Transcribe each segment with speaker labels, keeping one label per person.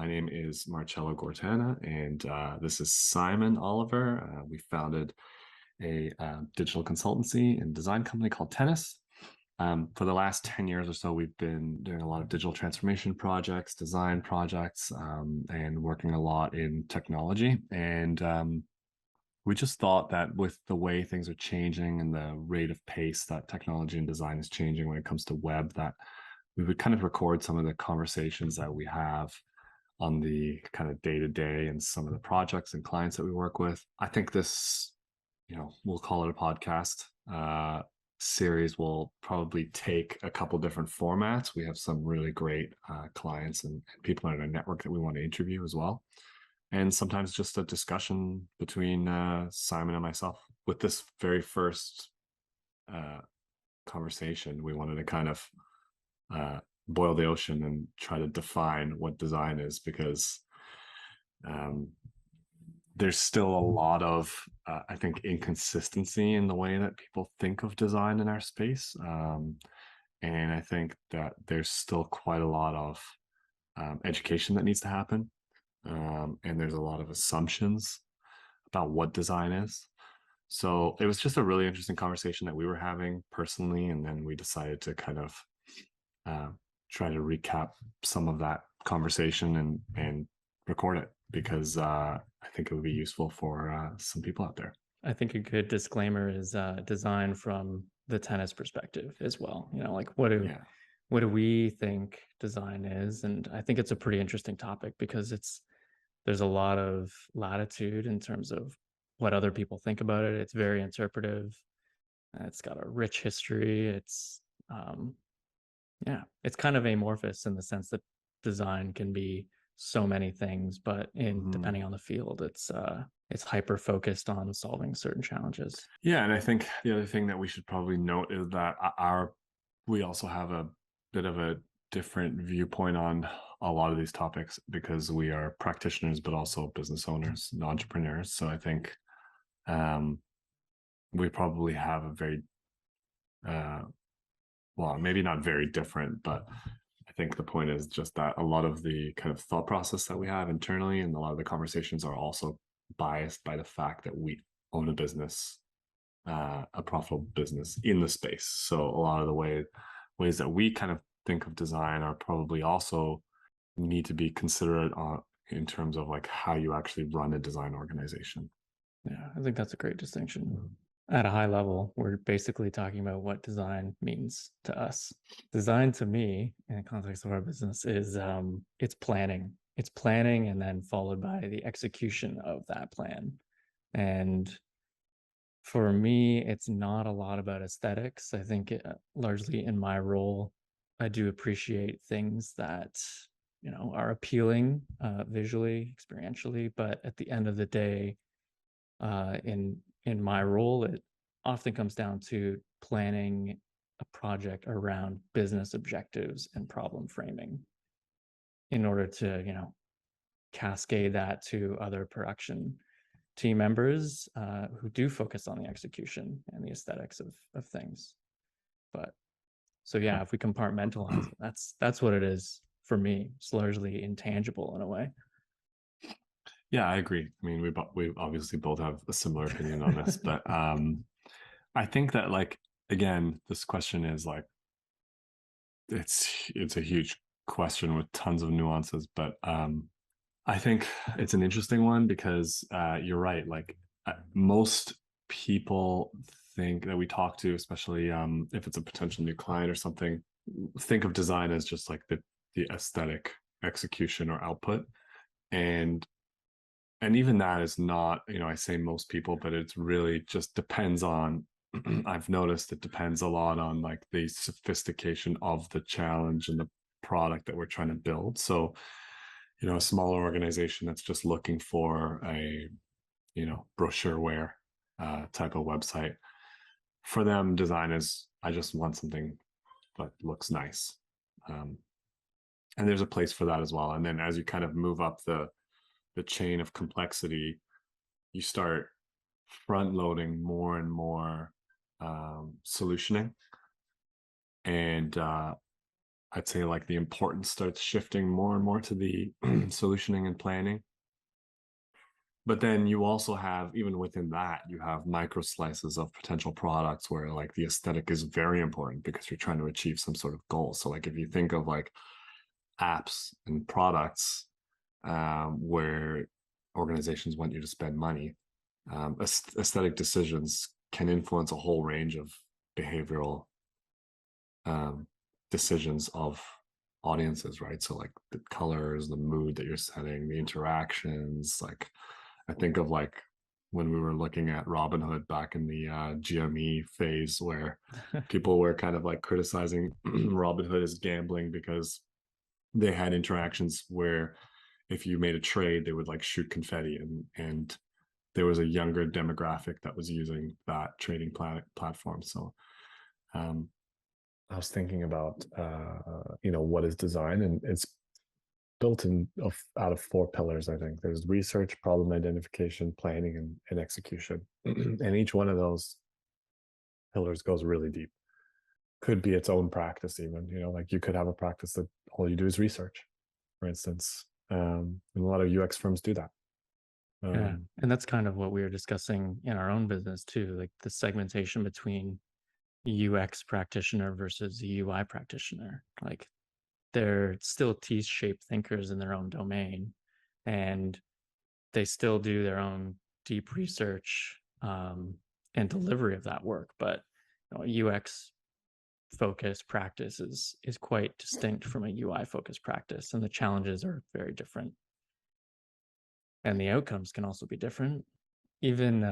Speaker 1: My name is Marcello and this is Simon Oliver. We founded a digital consultancy and design company called Tennis. For the last 10 years or so, we've been doing a lot of digital transformation projects, design projects, and working a lot in technology. And we just thought that with the way things are changing and the rate of pace that technology and design is changing when it comes to web, that we would kind of record some of the conversations that we have on the kind of day to day and some of the projects and clients that we work with. I think this, we'll call it a podcast series will probably take a couple different formats. We have some really great clients and people in our network that we want to interview as well. And sometimes just a discussion between Simon and myself. With this very first conversation, we wanted to kind of boil the ocean and try to define what design is, because there's still a lot of, I think, inconsistency in the way that people think of design in our space. And I think that there's still quite a lot of education that needs to happen. And there's a lot of assumptions about what design is. So it was just a really interesting conversation that we were having personally. And then we decided to kind of try to recap some of that conversation and record it, because I think it would be useful for some people out there.
Speaker 2: I think a good disclaimer is design from the tennis perspective as well. What do we think design is? And I think it's a pretty interesting topic because there's a lot of latitude in terms of what other people think about it. It's very interpretive. It's got a rich history. It's kind of amorphous in the sense that design can be so many things, but depending on the field, it's hyper focused on solving certain challenges.
Speaker 1: Yeah, and I think the other thing that we should probably note is that we also have a bit of a different viewpoint on a lot of these topics, because we are practitioners but also business owners and entrepreneurs. So I think we probably have a very well, maybe not very different, but I think the point is just that a lot of the kind of thought process that we have internally and a lot of the conversations are also biased by the fact that we own a business, a profitable business in the space. So a lot of the ways that we kind of think of design are probably also need to be considered in terms of like how you actually run a design organization.
Speaker 2: Yeah, I think that's a great distinction. At a high level, we're basically talking about what design means to us. Design to me, in the context of our business, is it's planning. It's planning and then followed by the execution of that plan. And for me, it's not a lot about aesthetics. I think largely in my role, I do appreciate things that are appealing visually, experientially, but at the end of the day, in my role, it often comes down to planning a project around business objectives and problem framing in order to, cascade that to other production team members who do focus on the execution and the aesthetics of things. But so yeah, if we compartmentalize it, that's what it is for me. It's largely intangible in a way.
Speaker 1: Yeah, I agree. I mean, we obviously both have a similar opinion on this, but I think that, like, again, this question is like, it's a huge question with tons of nuances, but I think it's an interesting one because you're right. Like most people think that we talk to, especially if it's a potential new client or something, think of design as just like the aesthetic execution or output, and even that is not, I say most people, but it's really just depends on, I've noticed it depends a lot on like the sophistication of the challenge and the product that we're trying to build. So, a smaller organization that's just looking for a, brochureware type of website, for them, design is, I just want something that looks nice. And there's a place for that as well. And then as you kind of move up the chain of complexity, you start front loading more and more solutioning. And I'd say like the importance starts shifting more and more to the solutioning and planning. But then you also have, even within that, you have micro slices of potential products where like the aesthetic is very important because you're trying to achieve some sort of goal. So like if you think of like apps and products where organizations want you to spend money, aesthetic decisions can influence a whole range of behavioral decisions of audiences, right? So like the colors, the mood that you're setting, the interactions. Like I think of like when we were looking at Robinhood back in the GME phase, where people were kind of like criticizing Robinhood as gambling because they had interactions where if you made a trade, they would like shoot confetti, and there was a younger demographic that was using that trading platform. So I was thinking about what is design, and it's built out of four pillars. I think there's research, problem identification, planning, and execution, and each one of those pillars goes really deep. Could be its own practice, even. Like you could have a practice that all you do is research, for instance. And a lot of UX firms do that.
Speaker 2: Yeah, and that's kind of what we were discussing in our own business too, like the segmentation between UX practitioner versus a UI practitioner. Like they're still T-shaped thinkers in their own domain, and they still do their own deep research and delivery of that work. But UX focused practice is quite distinct from a UI focused practice, and the challenges are very different, and the outcomes can also be different. Even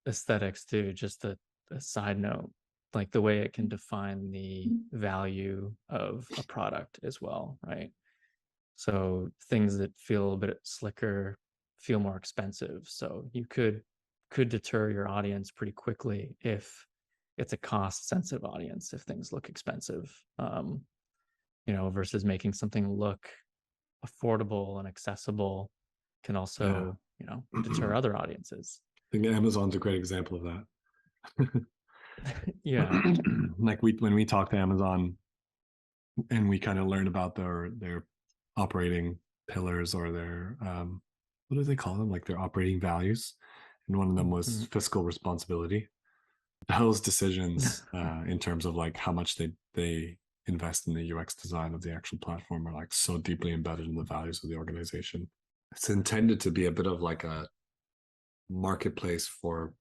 Speaker 2: aesthetics too. Just a side note, like the way it can define the value of a product as well, right? So things that feel a bit slicker feel more expensive. So you could deter your audience pretty quickly if it's a cost sensitive audience, if things look expensive, versus making something look affordable and accessible can also, deter other audiences.
Speaker 1: I think Amazon's a great example of that.
Speaker 2: Yeah.
Speaker 1: Like when we talk to Amazon and we kind of learn about their operating pillars, or their what do they call them, like their operating values, and one of them was fiscal responsibility. Those decisions in terms of like how much they invest in the UX design of the actual platform are like so deeply embedded in the values of the organization. It's intended to be a bit of like a marketplace for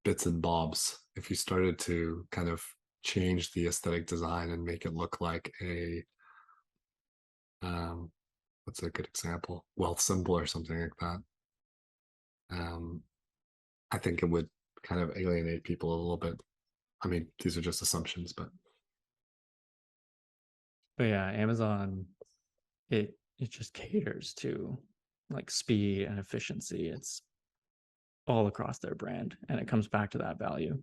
Speaker 1: bits and bobs. If you started to kind of change the aesthetic design and make it look like a what's a good example, wealth symbol or something like that, I think it would kind of alienate people a little bit. I mean, these are just assumptions, but
Speaker 2: yeah, Amazon, it just caters to like speed and efficiency. It's all across their brand, and it comes back to that value.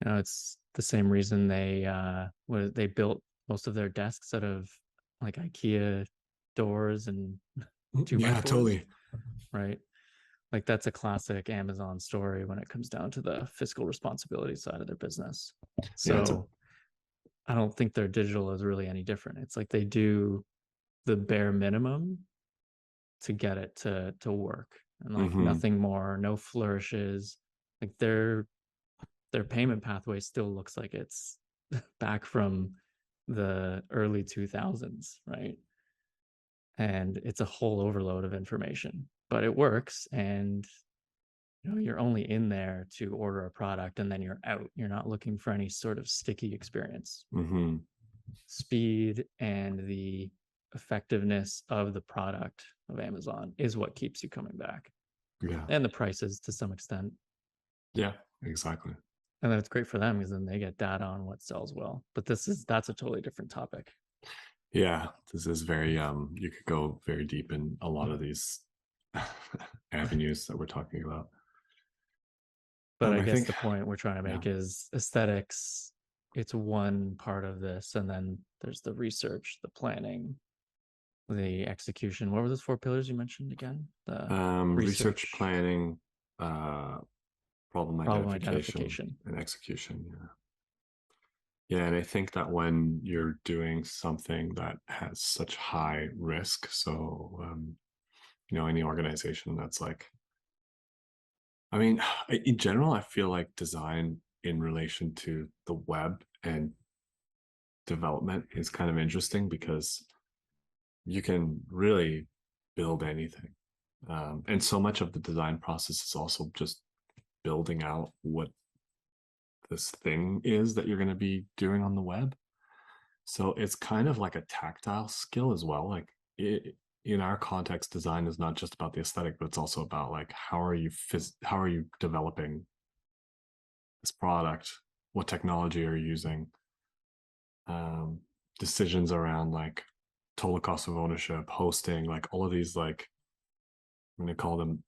Speaker 2: It's the same reason they built most of their desks out of like IKEA doors and 2x4s,
Speaker 1: totally,
Speaker 2: right? Like that's a classic Amazon story when it comes down to the fiscal responsibility side of their business. So I don't think their digital is really any different. It's like they do the bare minimum to get it to work, and like nothing more, no flourishes. Like their payment pathway still looks like it's back from the early 2000s, right? And it's a whole overload of information, but it works. And you're only in there to order a product and then you're out. You're not looking for any sort of sticky experience. Speed and the effectiveness of the product of Amazon is what keeps you coming back.
Speaker 1: Yeah.
Speaker 2: And the prices to some extent.
Speaker 1: Yeah, exactly.
Speaker 2: And then it's great for them because then they get data on what sells well. But that's a totally different topic.
Speaker 1: Yeah, this is very you could go very deep in a lot of these avenues that we're talking about.
Speaker 2: But I guess the point we're trying to make is aesthetics. It's one part of this, and then there's the research, the planning, the execution. What were those four pillars you mentioned again? The
Speaker 1: research, planning, problem identification, and execution. Yeah. Yeah, and I think that when you're doing something that has such high risk, so any organization that's like, I mean, in general, I feel like design in relation to the web and development is kind of interesting because you can really build anything. And so much of the design process is also just building out what this thing is that you're going to be doing on the web. So it's kind of like a tactile skill as well. Like in our context, design is not just about the aesthetic, but it's also about like how are you developing this product? What technology are you using? Um, Decisions around like total cost of ownership, hosting, like all of these like I'm going to call them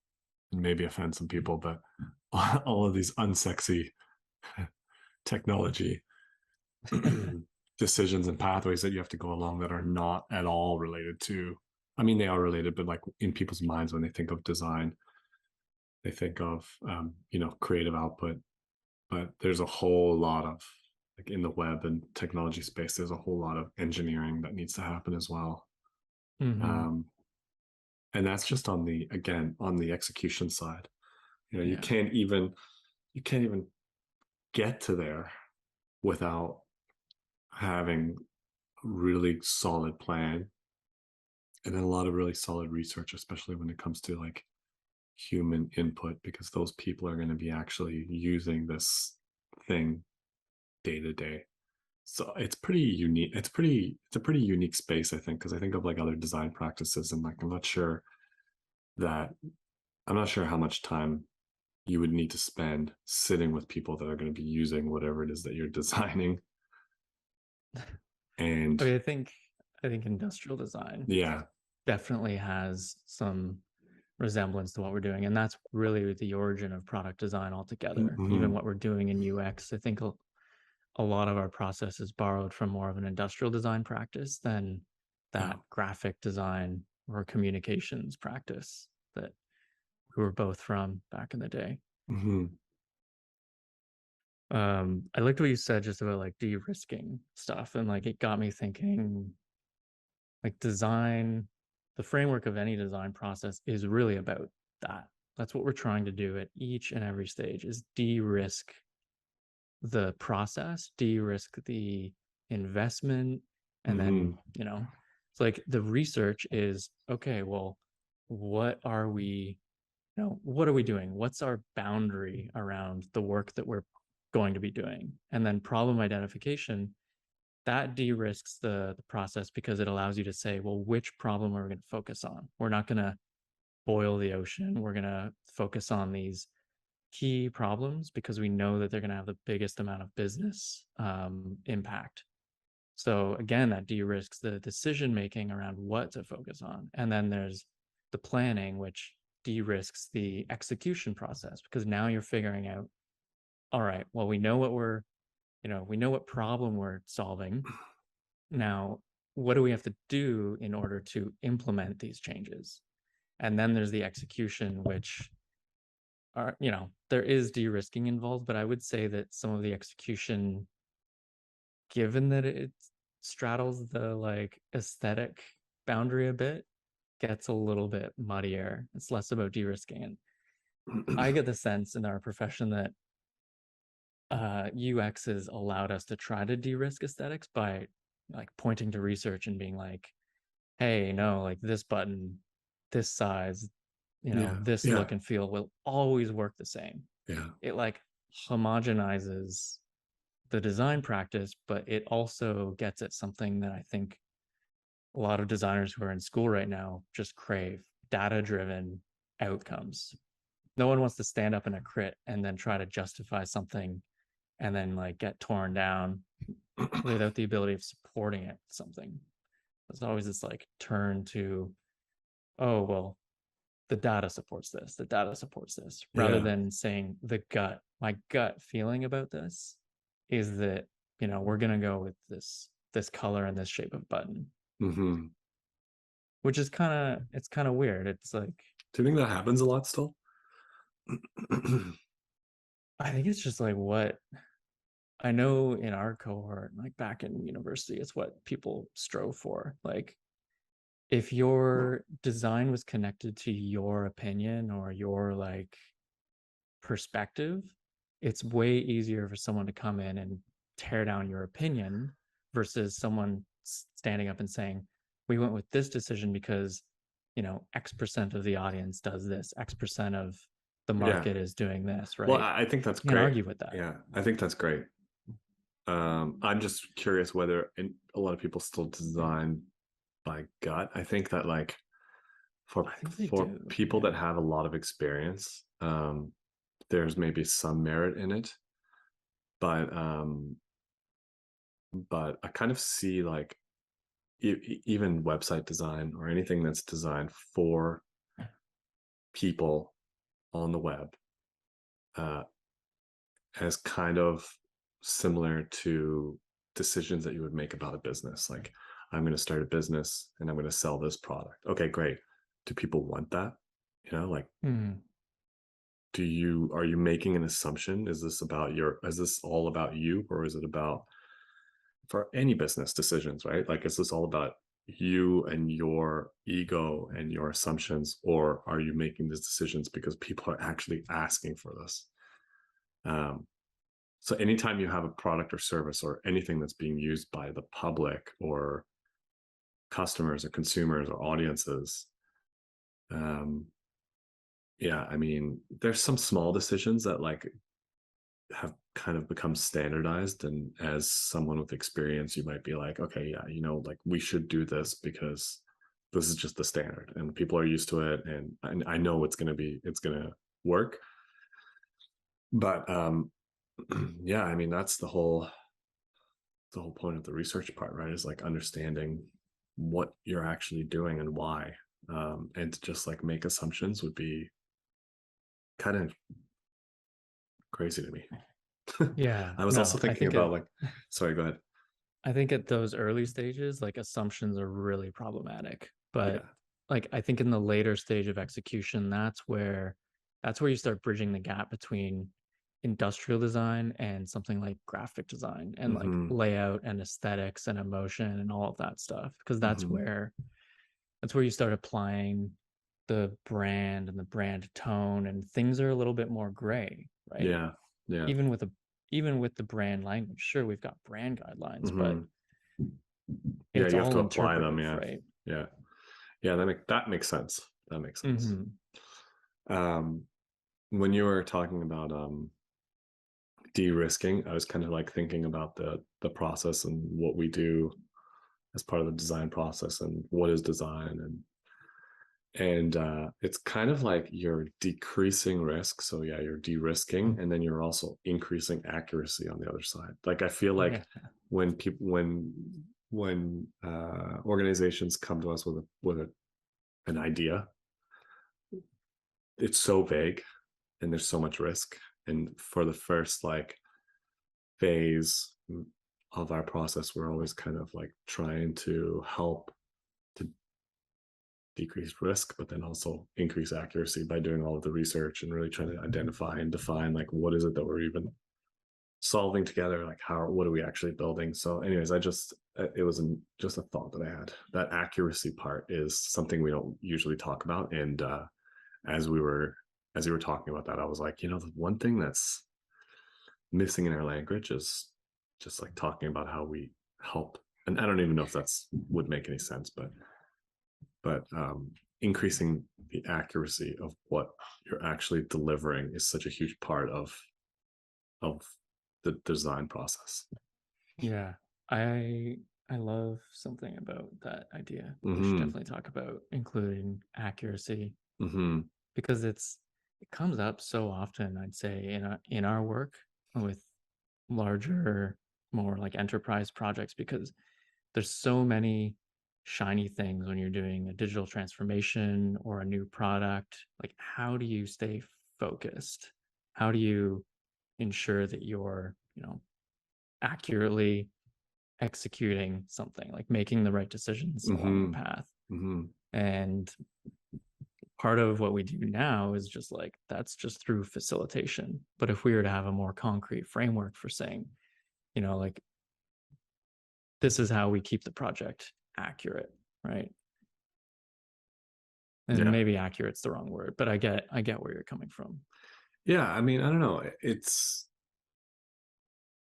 Speaker 1: maybe offend some people, but all of these unsexy technology decisions and pathways that you have to go along that are not at all related to, I mean, they are related, but like in people's minds, when they think of design, they think of, creative output, but there's a whole lot of, like in the web and technology space, there's a whole lot of engineering that needs to happen as well.
Speaker 2: Mm-hmm.
Speaker 1: Um, and that's just on the, again, on the execution side. You
Speaker 2: Yeah.
Speaker 1: can't even get to there without having a really solid plan and then a lot of really solid research, especially when it comes to like human input, because those people are going to be actually using this thing day to day. So it's pretty unique. It's a pretty unique space, I think, because I think of like other design practices and like that I'm not sure how much time you would need to spend sitting with people that are going to be using whatever it is that you're designing. And
Speaker 2: I mean, I think industrial design
Speaker 1: yeah.
Speaker 2: definitely has some resemblance to what we're doing, and that's really the origin of product design altogether. Even
Speaker 1: Mm-hmm.
Speaker 2: what we're doing in UX, I think a lot of our process is borrowed from more of an industrial design practice than
Speaker 1: Yeah.
Speaker 2: that graphic design or communications practice that we were both from back in the day.
Speaker 1: Mm-hmm.
Speaker 2: I liked what you said just about like de-risking stuff, and like it got me thinking like design, the framework of any design process is really about that. That's what we're trying to do at each and every stage is de-risk the process, de-risk the investment, and
Speaker 1: Mm-hmm.
Speaker 2: then, it's like the research is okay, well, what are we, what are we doing? What's our boundary around the work that we're going to be doing? And then problem identification, that de-risks the process because it allows you to say, well, which problem are we going to focus on? We're not going to boil the ocean. We're going to focus on these key problems because we know that they're going to have the biggest amount of business impact. So again, that de-risks the decision making around what to focus on. And then there's the planning, which de-risks the execution process because now you're figuring out, all right, well, we know what problem we're solving. Now, what do we have to do in order to implement these changes? And then there's the execution, which are, there is de-risking involved, but I would say that some of the execution, given that it straddles the like aesthetic boundary a bit, gets a little bit muddier. It's less about de-risking. And I get the sense in our profession that UX has allowed us to try to de-risk aesthetics by like pointing to research and being like, hey, no, like this button, this size,
Speaker 1: Yeah.
Speaker 2: this
Speaker 1: Yeah.
Speaker 2: look and feel will always work the same.
Speaker 1: Yeah.
Speaker 2: It like homogenizes the design practice, but it also gets at something that I think a lot of designers who are in school right now just crave: data driven outcomes. No one wants to stand up in a crit and then try to justify something and then like get torn down without the ability of supporting it something. There's always this like turn to, oh well, the data supports this, the data supports this, rather
Speaker 1: Yeah.
Speaker 2: than saying my gut feeling about this is that, we're gonna go with this color and this shape of button,
Speaker 1: Mm-hmm.
Speaker 2: which is it's kind of weird. It's like,
Speaker 1: Do you think that happens a lot still?
Speaker 2: I think it's just like what I know in our cohort, like back in university, it's what people strove for. Like if your design was connected to your opinion or your like perspective, it's way easier for someone to come in and tear down your opinion versus someone standing up and saying, we went with this decision because, X% of the audience does this, X% of the
Speaker 1: Yeah.
Speaker 2: market is doing this,
Speaker 1: Well,
Speaker 2: right?
Speaker 1: I think that's
Speaker 2: You can't
Speaker 1: great.
Speaker 2: argue with that.
Speaker 1: Yeah, I think that's great. I'm just curious whether a lot of people still design by gut. I think that like
Speaker 2: I think they
Speaker 1: for
Speaker 2: do.
Speaker 1: people that
Speaker 2: Yeah.
Speaker 1: have a lot of experience, there's maybe some merit in it, but I kind of see like even website design or anything that's designed for people on the web uh, as kind of similar to decisions that you would make about a business. Like, I'm going to start a business and I'm going to sell this product. Okay, great. Do people want that? Like,
Speaker 2: Hmm.
Speaker 1: are you making an assumption? Is this all about you, or is it about, for any business decisions, right? Like, is this all about you and your ego and your assumptions, or are you making these decisions because people are actually asking for this? Um, So anytime you have a product or service or anything that's being used by the public or customers or consumers or audiences, um, yeah, I mean, there's some small decisions that like have kind of become standardized. And as someone with experience, you might be like, okay, yeah, like we should do this because this is just the standard and people are used to it. And I know it's going to work. But yeah, I mean, that's the whole point of the research part, right? Is like understanding what you're actually doing and why. And to just like make assumptions would be kind of crazy to me.
Speaker 2: Yeah.
Speaker 1: I was also
Speaker 2: No,
Speaker 1: thinking about like, sorry, go ahead.
Speaker 2: I think at those early stages, like assumptions are really problematic. But
Speaker 1: Yeah.
Speaker 2: like I think in the later stage of execution, that's where you start bridging the gap between industrial design and something like graphic design and like
Speaker 1: Mm-hmm.
Speaker 2: layout and aesthetics and emotion and all of that stuff. Because that's
Speaker 1: Mm-hmm.
Speaker 2: where you start applying the brand and the brand tone and things are a little bit more gray, right?
Speaker 1: Yeah. Yeah.
Speaker 2: Even with a even with the brand language, sure, we've got brand guidelines, but
Speaker 1: Mm-hmm. Yeah.
Speaker 2: it's
Speaker 1: You have
Speaker 2: all
Speaker 1: to apply them.
Speaker 2: interpretive,
Speaker 1: Yeah.
Speaker 2: right?
Speaker 1: Yeah. Yeah. That makes sense. That makes sense.
Speaker 2: Mm-hmm.
Speaker 1: Um, when you were talking about de-risking, I was kind of like thinking about the process and what we do as part of the design process and what is design. And it's kind of like you're decreasing risk. So yeah, you're de-risking, and then you're also increasing accuracy on the other side. Like, I feel like
Speaker 2: Yeah.
Speaker 1: when people when organizations come to us an idea, it's so vague and there's so much risk. And for the first like phase of our process, we're always kind of like trying to help to decrease risk, but then also increase accuracy by doing all of the research and really trying to identify and define like what is it that we're even solving together, like what are we actually building. So anyways, it was just a thought that I had. That accuracy part is something we don't usually talk about. And as we were as you were talking about that, I was like, the one thing that's missing in our language is just like talking about how we help. And I don't even know if that's would make any sense, but increasing the accuracy of what you're actually delivering is such a huge part of the design process.
Speaker 2: Yeah. I I love something about that idea. We should
Speaker 1: Mm-hmm.
Speaker 2: definitely talk about including accuracy
Speaker 1: Mm-hmm.
Speaker 2: because it comes up so often, I'd say, in our work with larger, more like enterprise projects because there's so many shiny things when you're doing a digital transformation or a new product. Like, how do you stay focused? How do you ensure that you're, accurately executing something, like making the right decisions along the
Speaker 1: Mm-hmm.
Speaker 2: path?
Speaker 1: Mm-hmm.
Speaker 2: And part of what we do now is just like that's just through facilitation. But if we were to have a more concrete framework for saying, you know, like this is how we keep the project accurate, right? And
Speaker 1: Yeah.
Speaker 2: maybe accurate's the wrong word, but I get where you're coming from.
Speaker 1: Yeah. I mean, I don't know.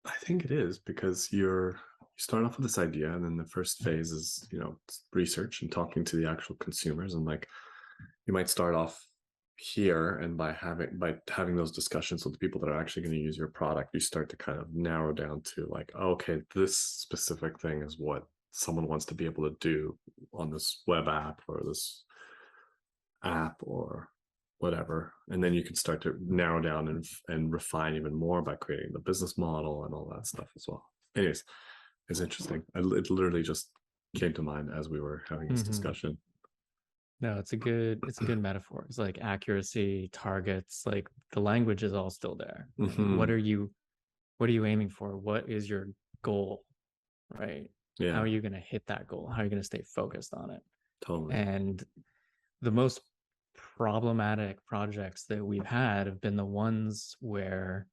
Speaker 1: I think it is because you start off with this idea, and then the first phase is, research and talking to the actual consumers. And like, you might start off here, and by having those discussions with the people that are actually going to use your product, you start to kind of narrow down to like, oh, okay, this specific thing is what someone wants to be able to do on this web app or this app or whatever. And then you can start to narrow down and refine even more by creating the business model and all that stuff as well. Anyways, it's interesting. It literally just came to mind as we were having this discussion.
Speaker 2: No, it's a good metaphor. It's like accuracy, targets, like the language is all still there. Right? Like, what are you aiming for? What is your goal? Right? How
Speaker 1: Yeah,
Speaker 2: are you going to hit that goal? How are you going to stay focused on it?
Speaker 1: totally.
Speaker 2: And the most problematic projects that we've had have been the ones where,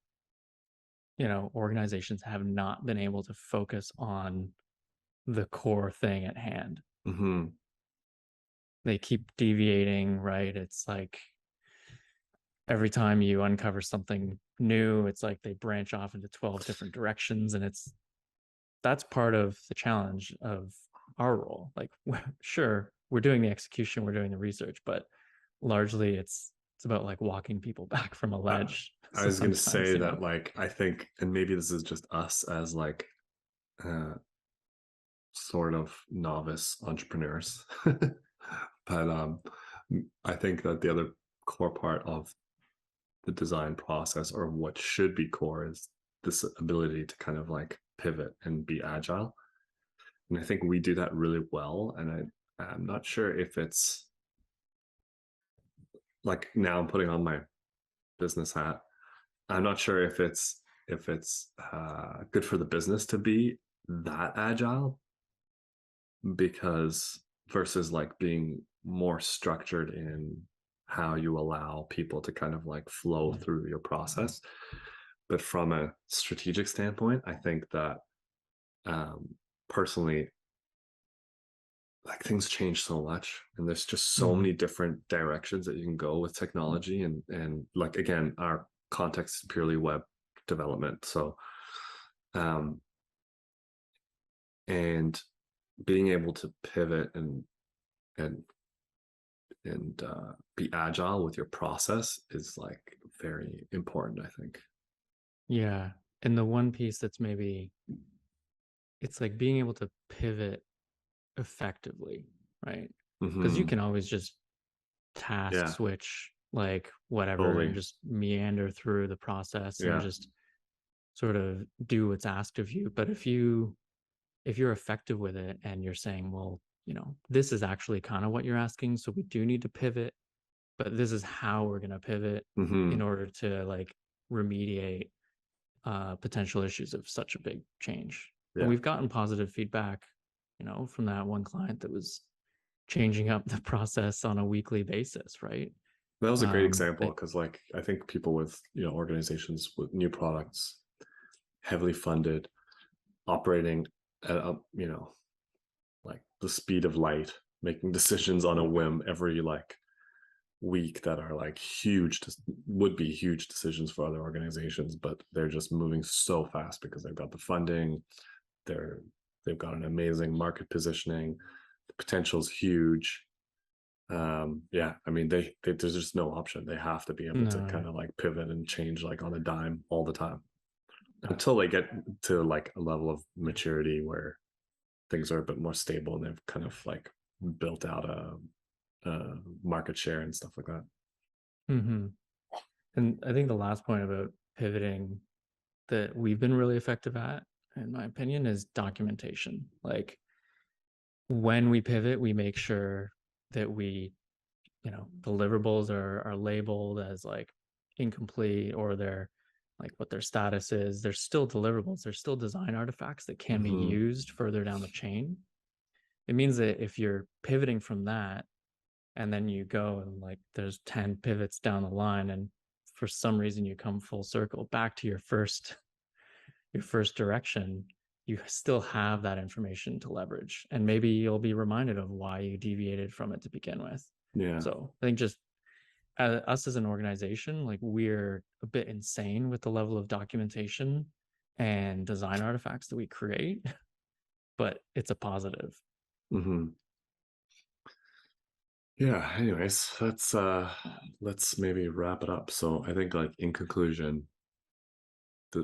Speaker 2: organizations have not been able to focus on the core thing at hand. They keep deviating, right? It's like every time you uncover something new, it's like they branch off into 12 different directions. And that's part of the challenge of our role. Like, sure, we're doing the execution, we're doing the research, but largely it's about like walking people back from a ledge.
Speaker 1: I
Speaker 2: So
Speaker 1: was going to
Speaker 2: sometimes,
Speaker 1: say that, like, I think, and maybe this is just us as like sort of novice entrepreneurs, but I think that the other core part of the design process, or what should be core, is this ability to kind of like pivot and be agile. And I think we do that really well. And I'm not sure if it's like, now I'm putting on my business hat. I'm not sure if it's good for the business to be that agile, because versus like being more structured in how you allow people to kind of like flow through your process. But from a strategic standpoint, I think that personally, like, things change so much, and there's just so many different directions that you can go with technology. And like, again, our context is purely web development. So and being able to pivot and be agile with your process is like very important, I think.
Speaker 2: yeah. And the one piece that's maybe, it's like being able to pivot effectively, right? Because you can always just task
Speaker 1: Yeah,
Speaker 2: switch, like whatever, and
Speaker 1: totally.
Speaker 2: just meander through the process and
Speaker 1: Yeah.
Speaker 2: just sort of do what's asked of you. But if you're effective with it and you're saying, well, this is actually kind of what you're asking, so we do need to pivot, but this is how we're going to pivot in order to like remediate potential issues of such a big change. And
Speaker 1: Yeah,
Speaker 2: we've gotten positive feedback, from that one client that was changing up the process on a weekly basis, right?
Speaker 1: that was a great example,
Speaker 2: But
Speaker 1: because like, I think people with, organizations with new products, heavily funded, operating at like the speed of light, making decisions on a whim every like week that are like huge, would be huge decisions for other organizations, but they're just moving so fast because they've got the funding, they're they've got an amazing market positioning, the potential is huge. Yeah, I mean, there's just no option. They have to be able to
Speaker 2: no,
Speaker 1: kind of like pivot and change like on a dime all the time, until they get to like a level of maturity where things are a bit more stable and they've kind of like built out a market share and stuff like that.
Speaker 2: mm-hmm. And I think the last point about pivoting that we've been really effective at, in my opinion, is documentation. Like when we pivot, we make sure that deliverables are labeled as like incomplete, or they're like what their status is. There's still deliverables, there's still design artifacts that can be used further down the chain. It means that if you're pivoting from that and then you go and like there's 10 pivots down the line, and for some reason you come full circle back to your first your first direction, you still have that information to leverage. And maybe you'll be reminded of why you deviated from it to begin with.
Speaker 1: Yeah.
Speaker 2: So I think just us as an organization, like we're a bit insane with the level of documentation and design artifacts that we create, but it's a positive.
Speaker 1: Mm-hmm. Yeah. Anyways, let's maybe wrap it up. So I think, like, in conclusion,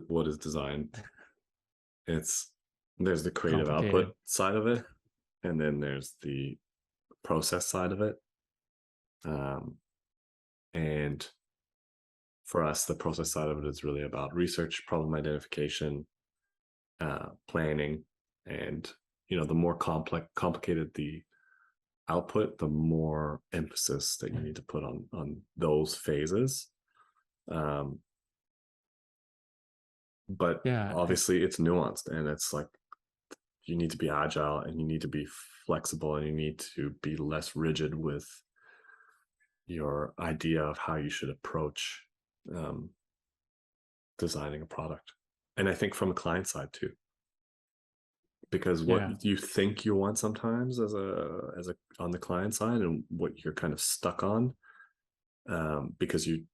Speaker 1: what is design? There's the creative
Speaker 2: Complicated.
Speaker 1: output side of it, and then there's the process side of it. And for us, the process side of it is really about research, problem identification, planning, and the more complicated the output, the more emphasis that you need to put on those phases. But
Speaker 2: Yeah.
Speaker 1: obviously, it's nuanced, and it's like you need to be agile, and you need to be flexible, and you need to be less rigid with your idea of how you should approach designing a product. And I think from a client side too, because what
Speaker 2: Yeah.
Speaker 1: you think you want sometimes as a on the client side, and what you're kind of stuck on, because you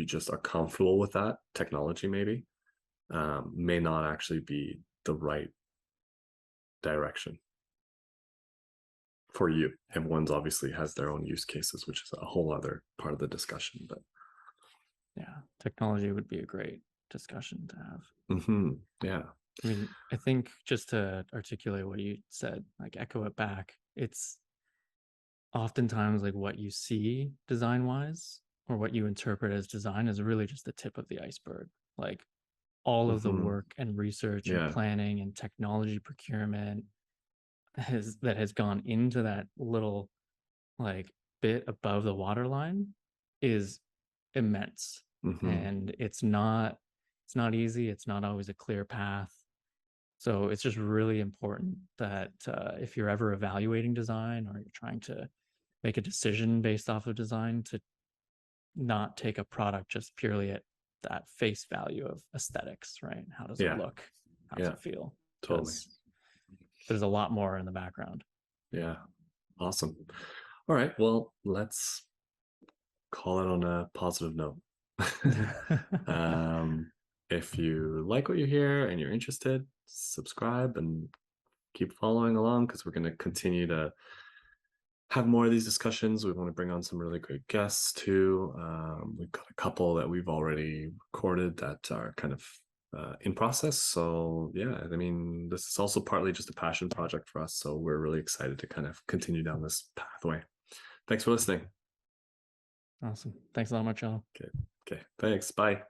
Speaker 1: just are comfortable with that technology, maybe may not actually be the right direction for you. Everyone's obviously has their own use cases, which is a whole other part of the discussion. But
Speaker 2: Yeah. Technology would be a great discussion to have.
Speaker 1: Yeah.
Speaker 2: I mean, I think just to articulate what you said, like echo it back, it's oftentimes like what you see design wise or what you interpret as design is really just the tip of the iceberg. Like all of the work and research and
Speaker 1: Yeah.
Speaker 2: planning and technology procurement that has gone into that little like bit above the waterline is immense. And it's not easy. It's not always a clear path. So it's just really important that if you're ever evaluating design or you're trying to make a decision based off of design, to not take a product just purely at that face value of aesthetics, right? How does it
Speaker 1: Yeah.
Speaker 2: look? How does
Speaker 1: Yeah.
Speaker 2: it feel?
Speaker 1: Totally.
Speaker 2: Because there's a lot more in the background.
Speaker 1: Yeah. Awesome. All right. Well, let's call it on a positive note. um, if you like what you hear and you're interested, subscribe and keep following along, because we're going to continue to have more of these discussions. We want to bring on some really great guests too. We've got a couple that we've already recorded that are kind of in process. So yeah, I mean, this is also partly just a passion project for us. So we're really excited to kind of continue down this pathway. Thanks for listening.
Speaker 2: Awesome. Thanks a lot, Marcello.
Speaker 1: Okay. Okay. Thanks. Bye.